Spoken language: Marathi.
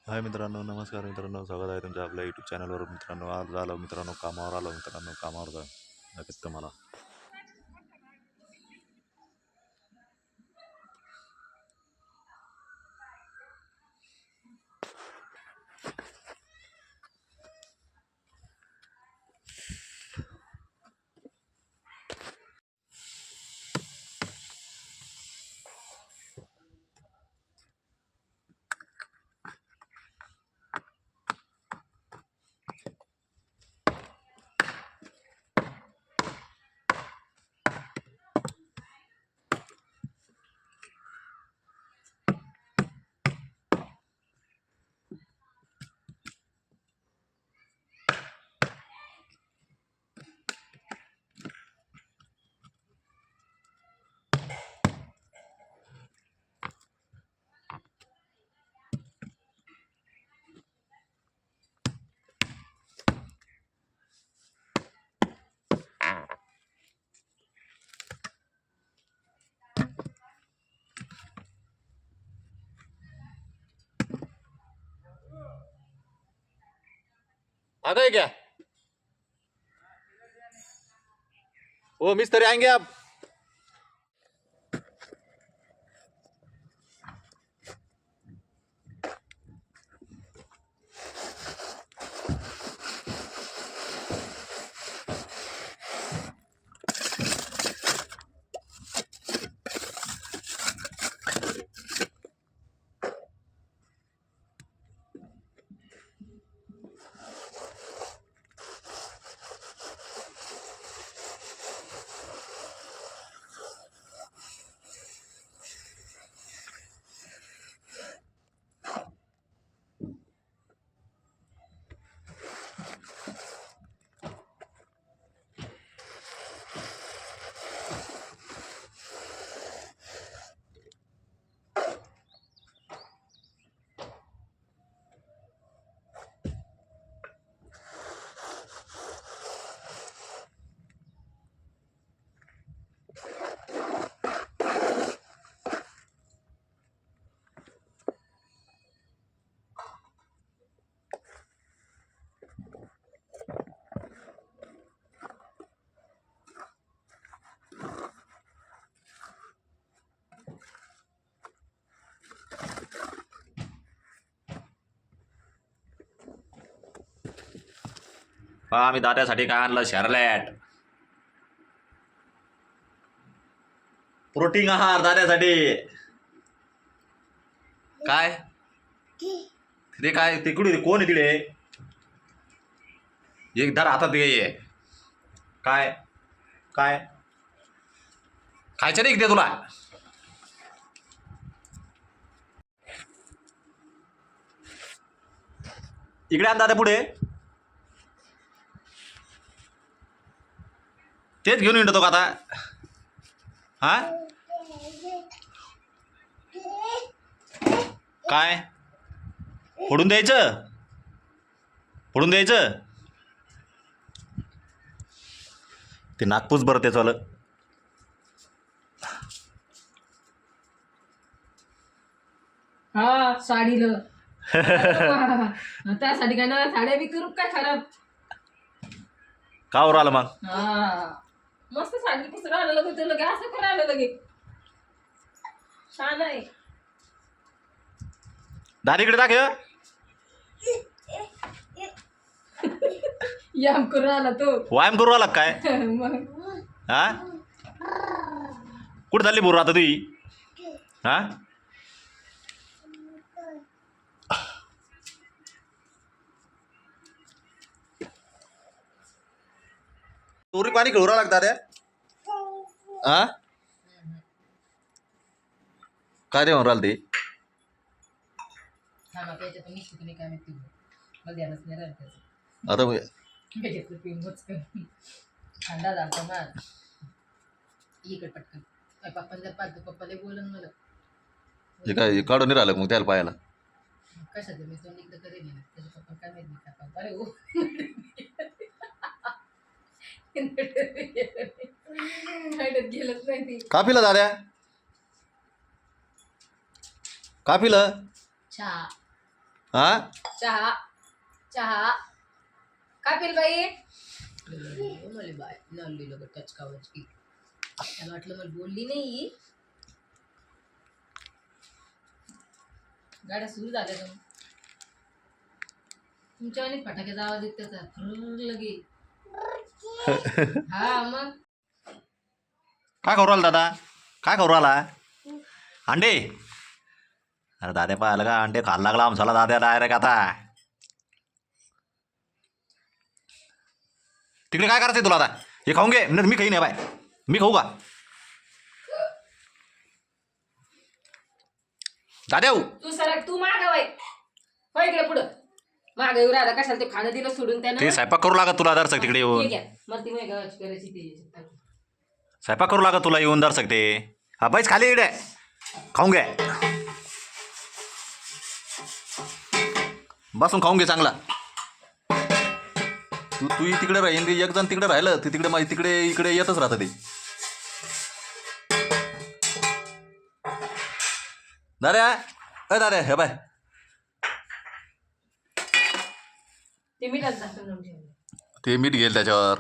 हाय मित्रांनो, नमस्कार मित्रांनो, स्वागत आहे तुमच्या आपल्या यूट्यूब चॅनलवर. मित्रांनो, आज आलो मित्रांनो, कामावर आलो मित्रांनो, कामावर जा नक्कीच तुम्हाला. आ गए क्या? वो मिस्त्री आएंगे आप. आम्ही दात्यासाठी काय आणलं? शर्लॅट, प्रोटीन आहार दात्यासाठी. काय ते? काय ते? कुठे कोण आहे तिकडे? एक धर हातात घे. काय काय खायचं नाही ते तुला? इकडे आण दादा, पुढे. तेच घेऊन येतो का आता? हा काय फोडून द्यायचं? फोडून द्यायचं ते नागपूस बरं त्याचं आलं. हा साडीला त्यासाठी काय ना साड्या बी करू काय खराब. कावर आलं मग? हा मस्त साडी कसं राहिलं लगे, ते लगे असं करायला लगे छान आहे. दारीकडे दाख. याम करून आला तो. व्यायाम करू आला काय? मग हा कुठं चालली बोरू आता तुझी? हा चोरी पाणी खेळू लागतात रे. हा काय ते म्हणून राहिलं ते? आता थंडा झालता मग इकडे पटकन पप्पा जर पाहतो पप्पाला बोलन मला हे काय काढून नाही राहिलं मग त्याला पायाला? कशाचं मी तोंड इकडे करेल ना त्याच्या पप्पा काय माहिती का? अरे हो गेलंच नाही ती. का पिलं दाद्या? का पिलं? चहा. हा चहा चहा काय पिल बाई मला बाय नल्ली लोक टचकावची त्याला वाटलं मला बोलली नाही. गाड्या सुरू झाल्या का तुमच्या आणि फटाक्याचा आवाज येत त्याचा लगे. हा मग काय करू राहिला दादा काय करू राहिला अंडे. अरे दाद्या पाहिलं का अंडे खायला लागला आमच्याला दाद्या डायरेक्ट आता. तिकडे काय करायचं तुला आता हे खाऊन घे नाही मी खाई नाही बाय मी खाऊ का दाद्याऊ. तू सरक तू माग बाई होय इकडे पुढं माग येऊ राहिला कशाला ते खाणं दिलं सोडून ते त्यानं. स्वयंपाक करू लागत तुला दर्शक तिकडे येऊन ठीक आहे मग ती माझ्या गावाची करायची ते स्वयंपाक करू लागत तुला येऊन दर्शक ते. हा बैस खाली इकडे खाऊन घे बसून खाऊन घे चांगला. तू तू तिकडे राहीन एक जण तिकडे राहिलं ते तिकडे तिकडे इकडे येतच राहतं ते. दाद्या अय दाद्या हे बाय ते मीठात झाकून ठेवलं. ते मीठ घेईल त्याच्यावर.